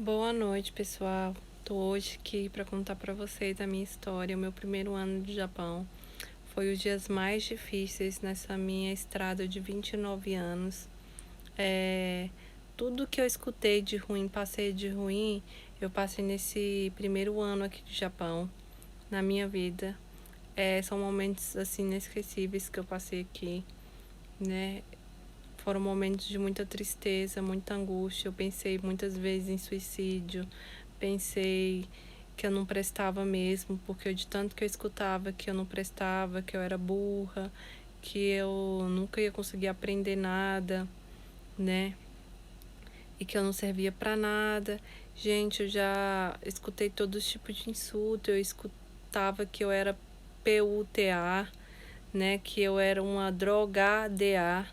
Boa noite, pessoal. Tô hoje aqui para contar para vocês a minha história. O meu primeiro ano de Japão foi os dias mais difíceis nessa minha estrada de 29 anos. Tudo que eu escutei de ruim, passei de ruim, eu passei nesse primeiro ano aqui de Japão, na minha vida. São momentos assim inesquecíveis que eu passei aqui, né? Foram momentos de muita tristeza, muita angústia. Eu pensei muitas vezes em suicídio. Pensei que eu não prestava mesmo, porque de tanto que eu escutava que eu não prestava, que eu era burra, que eu nunca ia conseguir aprender nada, né? E que eu não servia para nada. Gente, eu já escutei todos os tipos de insulto. Eu escutava que eu era PUTA, né? Que eu era uma drogada,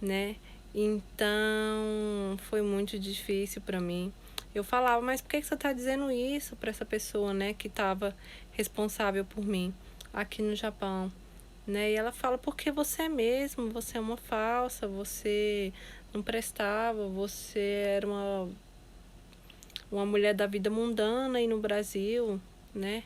né? Então, foi muito difícil para mim. Eu falava, mas por que você tá dizendo isso para essa pessoa, né, que estava responsável por mim aqui no Japão, né? E ela fala, porque você é mesmo, você é uma falsa, você não prestava, você era uma mulher da vida mundana aí no Brasil, né?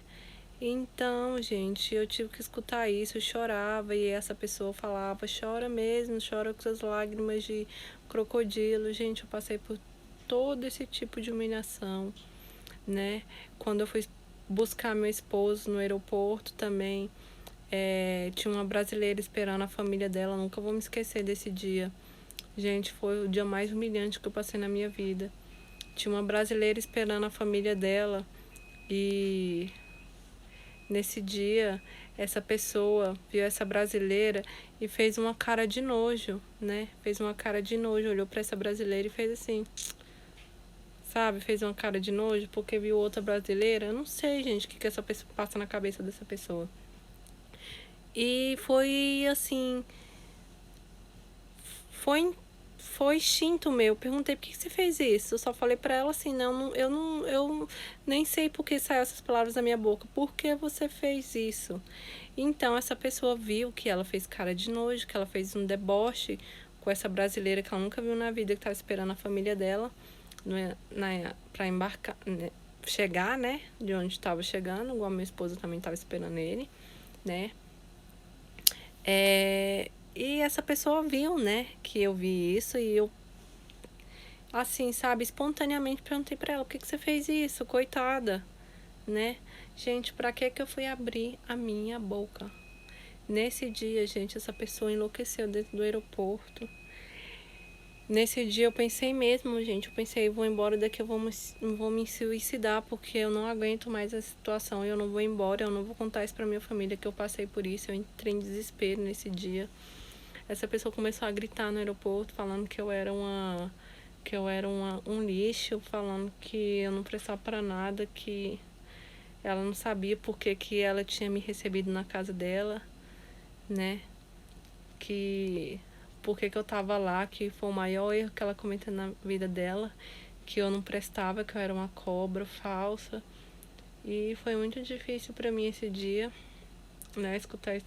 Então, gente, eu tive que escutar isso, eu chorava e essa pessoa falava, chora mesmo, chora com suas lágrimas de crocodilo. Gente, eu passei por todo esse tipo de humilhação, né? Quando eu fui buscar meu esposo no aeroporto também, tinha uma brasileira esperando a família dela, nunca vou me esquecer desse dia. Gente, foi o dia mais humilhante que eu passei na minha vida. Tinha uma brasileira esperando a família dela e nesse dia, essa pessoa viu essa brasileira e fez uma cara de nojo, né? Fez uma cara de nojo, olhou para essa brasileira e fez assim, sabe? Fez uma cara de nojo porque viu outra brasileira. Eu não sei, gente, o que essa pessoa passa na cabeça dessa pessoa. E foi assim, foi foi instinto meu. Perguntei por que você fez isso. Eu só falei para ela assim, eu nem sei por que saíram essas palavras da minha boca. Por que você fez isso? Então essa pessoa viu que ela fez cara de nojo, que ela fez um deboche com essa brasileira que ela nunca viu na vida, que estava esperando a família dela para embarcar, né, chegar, né, de onde estava chegando, igual a minha esposa também estava esperando ele, né. E essa pessoa viu, né, que eu vi isso e eu, assim, sabe, espontaneamente perguntei pra ela, por que você fez isso, coitada, né? Gente, pra que eu fui abrir a minha boca? Nesse dia, gente, essa pessoa enlouqueceu dentro do aeroporto. Nesse dia eu pensei mesmo, gente, eu pensei, vou embora daqui, eu vou me suicidar, porque eu não aguento mais a situação, eu não vou embora, eu não vou contar isso pra minha família, que eu passei por isso, eu entrei em desespero nesse dia. Essa pessoa começou a gritar no aeroporto, falando que eu era um lixo, falando que eu não prestava para nada, que ela não sabia por que ela tinha me recebido na casa dela, né? Que por que eu tava lá, que foi o maior erro que ela cometeu na vida dela, que eu não prestava, que eu era uma cobra falsa. E foi muito difícil para mim esse dia, né? Escutar isso.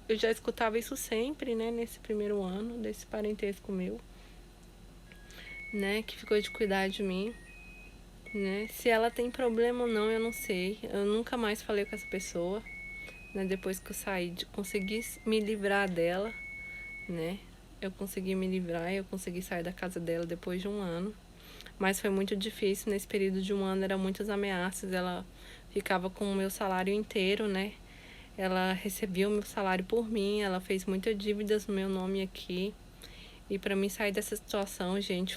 Eu já escutava isso sempre, né? Nesse primeiro ano, desse parentesco meu, né? Que ficou de cuidar de mim, né? Se ela tem problema ou não, eu não sei. Eu nunca mais falei com essa pessoa, né? Depois que eu saí, consegui me livrar dela, né? Eu consegui me livrar, eu consegui sair da casa dela depois de um ano. Mas foi muito difícil, nesse período de um ano eram muitas ameaças, ela ficava com o meu salário inteiro, né? Ela recebia o meu salário por mim, ela fez muitas dívidas no meu nome aqui. E para mim sair dessa situação, gente,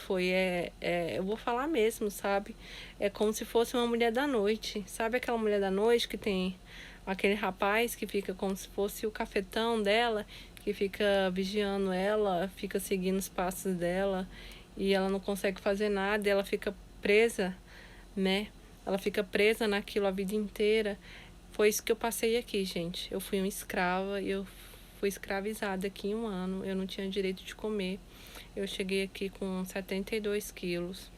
eu vou falar mesmo, sabe? É como se fosse uma mulher da noite. Sabe aquela mulher da noite que tem aquele rapaz que fica como se fosse o cafetão dela, que fica vigiando ela, fica seguindo os passos dela e ela não consegue fazer nada, e ela fica presa, né? Ela fica presa naquilo a vida inteira. Foi isso que eu passei aqui, gente. Eu fui uma escrava, eu fui escravizada aqui em um ano, eu não tinha direito de comer. Eu cheguei aqui com 72 quilos.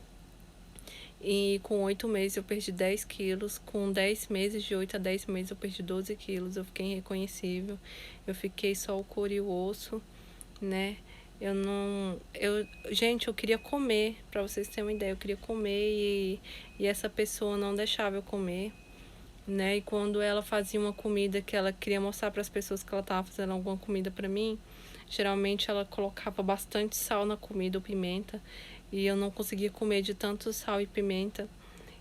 E com 8 meses eu perdi 10 quilos. Com 10 meses, de 8 a 10 meses, eu perdi 12 quilos. Eu fiquei irreconhecível. Eu fiquei só o couro e o osso, né? Eu não... Gente, eu queria comer, pra vocês terem uma ideia. Eu queria comer e essa pessoa não deixava eu comer, né? E quando ela fazia uma comida que ela queria mostrar para as pessoas que ela estava fazendo alguma comida para mim, geralmente ela colocava bastante sal na comida ou pimenta, e eu não conseguia comer de tanto sal e pimenta.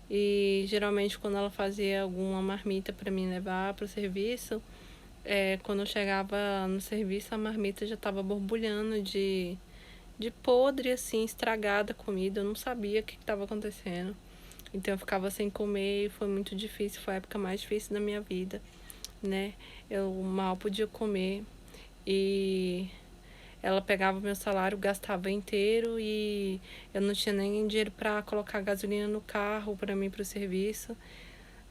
E geralmente quando ela fazia alguma marmita para mim levar para o serviço, quando eu chegava no serviço a marmita já estava borbulhando de podre, assim, estragada a comida. Eu não sabia o que estava acontecendo. Então eu ficava sem comer e foi muito difícil, foi a época mais difícil da minha vida, né? Eu mal podia comer e ela pegava meu salário, gastava inteiro e eu não tinha nem dinheiro para colocar gasolina no carro para mim para o serviço,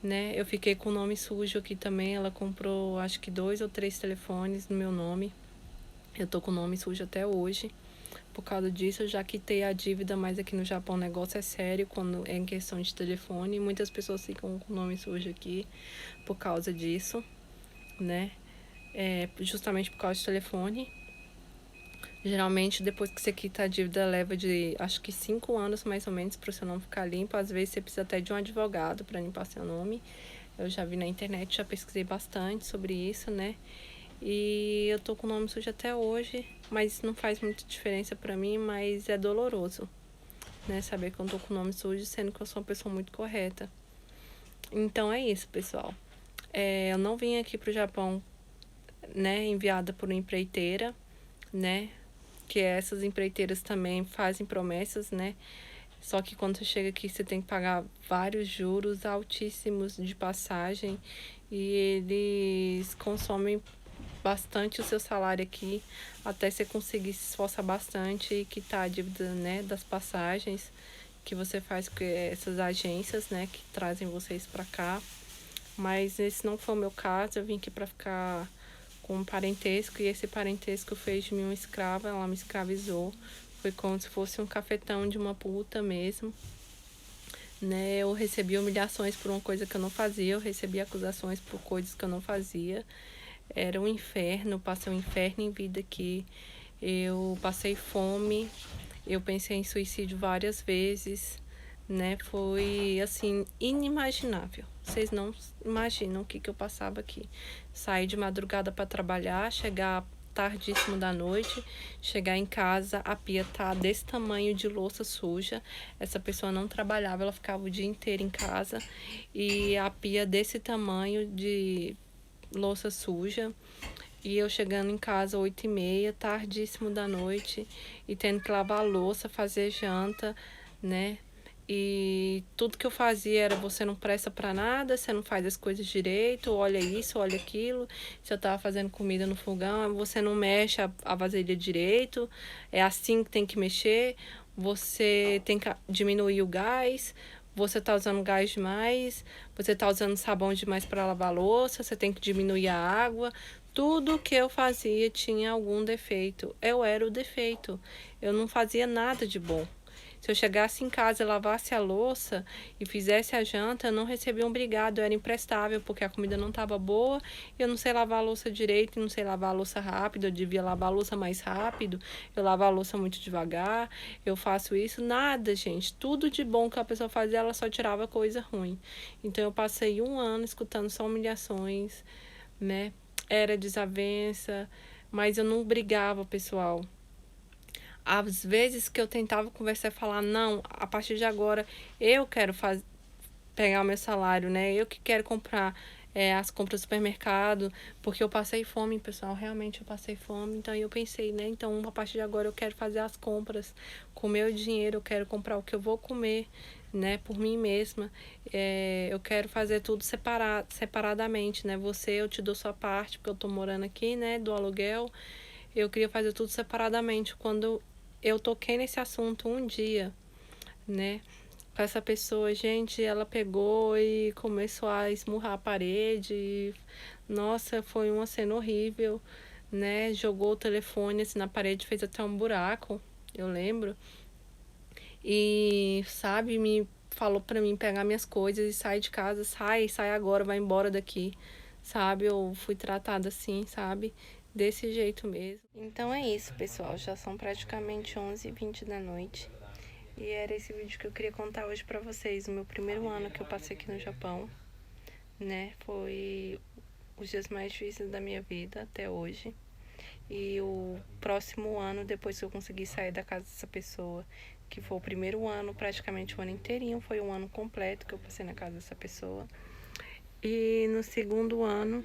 né? Eu fiquei com o nome sujo aqui também. Ela comprou acho que 2 ou 3 telefones no meu nome. Eu tô com o nome sujo até hoje. Por causa disso, eu já quitei a dívida, mas aqui no Japão o negócio é sério quando é em questão de telefone. Muitas pessoas ficam com o nome sujo aqui por causa disso, né? Justamente por causa de telefone. Geralmente, depois que você quita a dívida, leva de acho que 5 anos mais ou menos para o seu nome ficar limpo. Às vezes você precisa até de um advogado para limpar seu nome. Eu já vi na internet, já pesquisei bastante sobre isso, né? E eu tô com o nome sujo até hoje, mas não faz muita diferença pra mim, mas é doloroso, né? Saber que eu tô com o nome sujo, sendo que eu sou uma pessoa muito correta. Então é isso, pessoal. Eu não vim aqui pro Japão, né, enviada por uma empreiteira, né? Que essas empreiteiras também fazem promessas, né? Só que quando você chega aqui, você tem que pagar vários juros altíssimos de passagem e eles consomem bastante o seu salário aqui até você conseguir se esforçar bastante e quitar a dívida, né, das passagens que você faz com essas agências, né, que trazem vocês para cá. Mas esse não foi o meu caso. Eu vim aqui para ficar com um parentesco e esse parentesco fez de mim uma escrava. Ela me escravizou. Foi como se fosse um cafetão de uma puta mesmo, né? Eu recebi humilhações por uma coisa que eu não fazia, eu recebi acusações por coisas que eu não fazia. Era um inferno, eu passei um inferno em vida aqui. Eu passei fome, eu pensei em suicídio várias vezes, né? Foi, assim, inimaginável. Vocês não imaginam o que eu passava aqui. Sair de madrugada para trabalhar, chegar tardíssimo da noite, chegar em casa, a pia tá desse tamanho de louça suja. Essa pessoa não trabalhava, ela ficava o dia inteiro em casa e a pia desse tamanho de louça suja. E eu chegando em casa 8h30, tardíssimo da noite, e tendo que lavar a louça, fazer janta, né? E tudo que eu fazia era: você não presta pra nada, você não faz as coisas direito, olha isso, olha aquilo. Se eu tava fazendo comida no fogão, você não mexe a vasilha direito, é assim que tem que mexer, você tem que diminuir o gás, você tá usando gás demais, você tá usando sabão demais para lavar a louça, você tem que diminuir a água. Tudo que eu fazia tinha algum defeito. Eu era o defeito. Eu não fazia nada de bom. Se eu chegasse em casa e lavasse a louça e fizesse a janta, eu não recebia um obrigado, eu era imprestável, porque a comida não estava boa, eu não sei lavar a louça direito, não sei lavar a louça rápido, eu devia lavar a louça mais rápido, eu lavo a louça muito devagar, eu faço isso, nada, gente. Tudo de bom que a pessoa fazia, ela só tirava coisa ruim. Então eu passei um ano escutando só humilhações, né? Era desavença, mas eu não brigava, pessoal. Às vezes que eu tentava conversar e falar: não, a partir de agora eu quero pegar o meu salário, né? Eu que quero comprar as compras do supermercado, porque eu passei fome, pessoal. Realmente eu passei fome. Então eu pensei, né? Então a partir de agora eu quero fazer as compras com o meu dinheiro, eu quero comprar o que eu vou comer, né? Por mim mesma. Eu quero fazer tudo separadamente, né? Eu te dou sua parte, porque eu tô morando aqui, né? Do aluguel. Eu queria fazer tudo separadamente. Quando eu toquei nesse assunto um dia, né? Com essa pessoa, gente, ela pegou e começou a esmurrar a parede. Nossa, foi uma cena horrível, né? Jogou o telefone assim na parede, fez até um buraco, eu lembro. E, sabe, me falou pra mim pegar minhas coisas e sair de casa. Sai agora, vai embora daqui, sabe? Eu fui tratada assim, sabe? desse jeito mesmo. Então é isso, pessoal. Já são praticamente 11h20 da noite. E era esse vídeo que eu queria contar hoje pra vocês. O meu primeiro ano que eu passei aqui no Japão, né? Foi os dias mais difíceis da minha vida até hoje. E o próximo ano, depois que eu consegui sair da casa dessa pessoa, que foi o primeiro ano, praticamente o ano inteirinho, foi um ano completo que eu passei na casa dessa pessoa. E no segundo ano,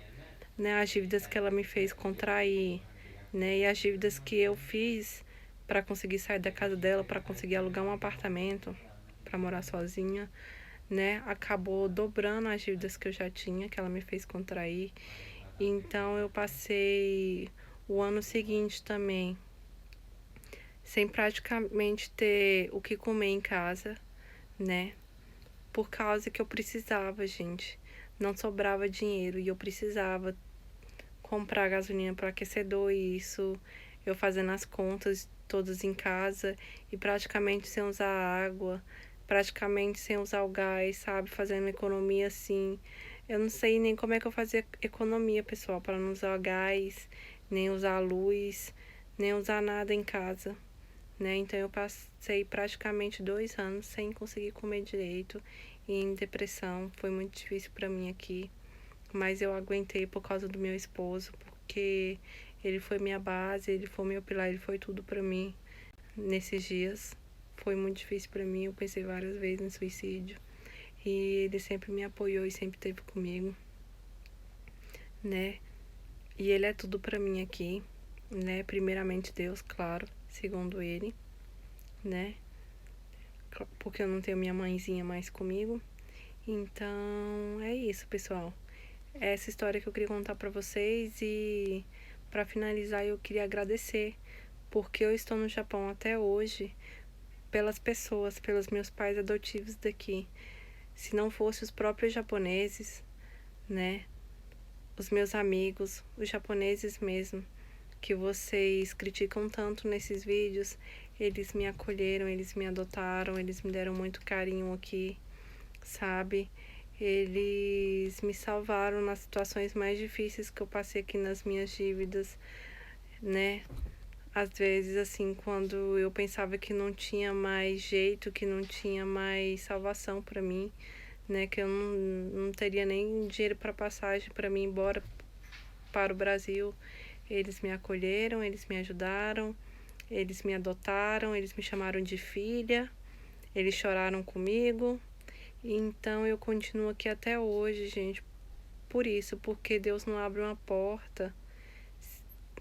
né, as dívidas que ela me fez contrair, né, e as dívidas que eu fiz para conseguir sair da casa dela, para conseguir alugar um apartamento para morar sozinha, né, acabou dobrando as dívidas que eu já tinha, que ela me fez contrair. Então eu passei o ano seguinte também sem praticamente ter o que comer em casa, né? Por causa que eu precisava, gente. Não sobrava dinheiro e eu precisava comprar gasolina para aquecedor e isso eu fazendo as contas todas em casa e praticamente sem usar água, praticamente sem usar o gás, sabe? Fazendo economia assim. Eu não sei nem como é que eu fazia economia, pessoal, para não usar gás, nem usar luz, nem usar nada em casa, né? Então eu passei praticamente 2 anos sem conseguir comer direito e em depressão. Foi muito difícil para mim aqui, mas eu aguentei por causa do meu esposo, porque ele foi minha base, ele foi meu pilar, ele foi tudo para mim nesses dias. Foi muito difícil para mim, eu pensei várias vezes em suicídio e ele sempre me apoiou e sempre esteve comigo, né? E ele é tudo para mim aqui, né? Primeiramente Deus, claro, segundo ele, né? Porque eu não tenho minha mãezinha mais comigo. Então, é isso, pessoal. É essa história que eu queria contar para vocês e para finalizar eu queria agradecer porque eu estou no Japão até hoje pelas pessoas, pelos meus pais adotivos daqui. Se não fosse os próprios japoneses, né? Os meus amigos, os japoneses mesmo, que vocês criticam tanto nesses vídeos, eles me acolheram, eles me adotaram, eles me deram muito carinho aqui, sabe? Eles me salvaram nas situações mais difíceis que eu passei aqui nas minhas dívidas, né? Às vezes, assim, quando eu pensava que não tinha mais jeito, que não tinha mais salvação para mim, né? Que eu não teria nem dinheiro para passagem para mim ir embora para o Brasil. Eles me acolheram, eles me ajudaram, eles me adotaram, eles me chamaram de filha, eles choraram comigo. Então eu continuo aqui até hoje, gente, por isso, porque Deus não abre uma porta,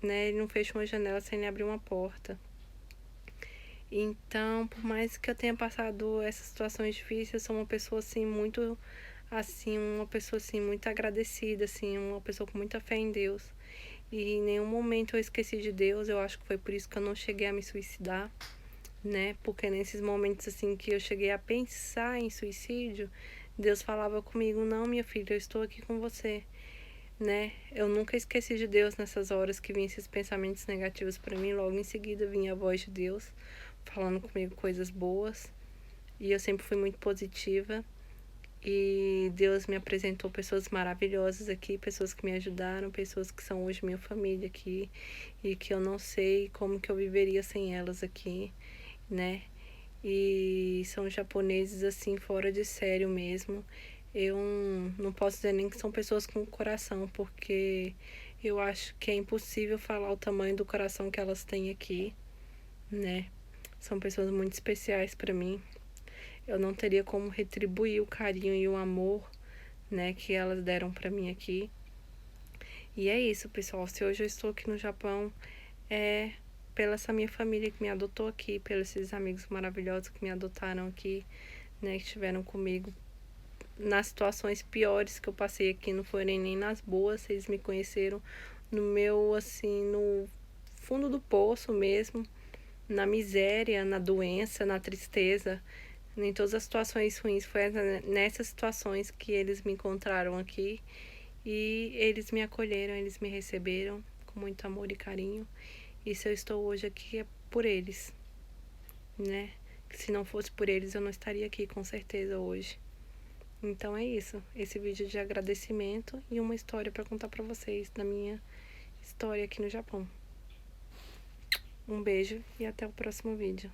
né? Ele não fecha uma janela sem ele abrir uma porta. Então, por mais que eu tenha passado essas situações difíceis, eu sou uma pessoa assim muito uma pessoa assim muito agradecida, assim, uma pessoa com muita fé em Deus. E em nenhum momento eu esqueci de Deus, eu acho que foi por isso que eu não cheguei a me suicidar, né? Porque nesses momentos assim que eu cheguei a pensar em suicídio, Deus falava comigo: "Não, minha filha, eu estou aqui com você", né? Eu nunca esqueci de Deus nessas horas que vinham esses pensamentos negativos para mim, logo em seguida vinha a voz de Deus falando comigo coisas boas, e eu sempre fui muito positiva. E Deus me apresentou pessoas maravilhosas aqui, pessoas que me ajudaram, pessoas que são hoje minha família aqui e que eu não sei como que eu viveria sem elas aqui, né? E são japoneses assim fora de sério mesmo. Eu não posso dizer nem que são pessoas com coração, porque eu acho que é impossível falar o tamanho do coração que elas têm aqui, né? São pessoas muito especiais para mim. Eu não teria como retribuir o carinho e o amor, né, que elas deram para mim aqui. E é isso, pessoal. Se hoje eu estou aqui no Japão, é pela essa minha família que me adotou aqui, pelos esses amigos maravilhosos que me adotaram aqui, né, que estiveram comigo nas situações piores que eu passei aqui, não foram nem nas boas, eles me conheceram no meu, assim, no fundo do poço mesmo, na miséria, na doença, na tristeza, em todas as situações ruins. Foi nessas situações que eles me encontraram aqui e eles me acolheram, eles me receberam com muito amor e carinho. E se eu estou hoje aqui é por eles, né? Se não fosse por eles eu não estaria aqui com certeza hoje. Então é isso, esse vídeo de agradecimento e uma história para contar para vocês da minha história aqui no Japão. Um beijo e até o próximo vídeo.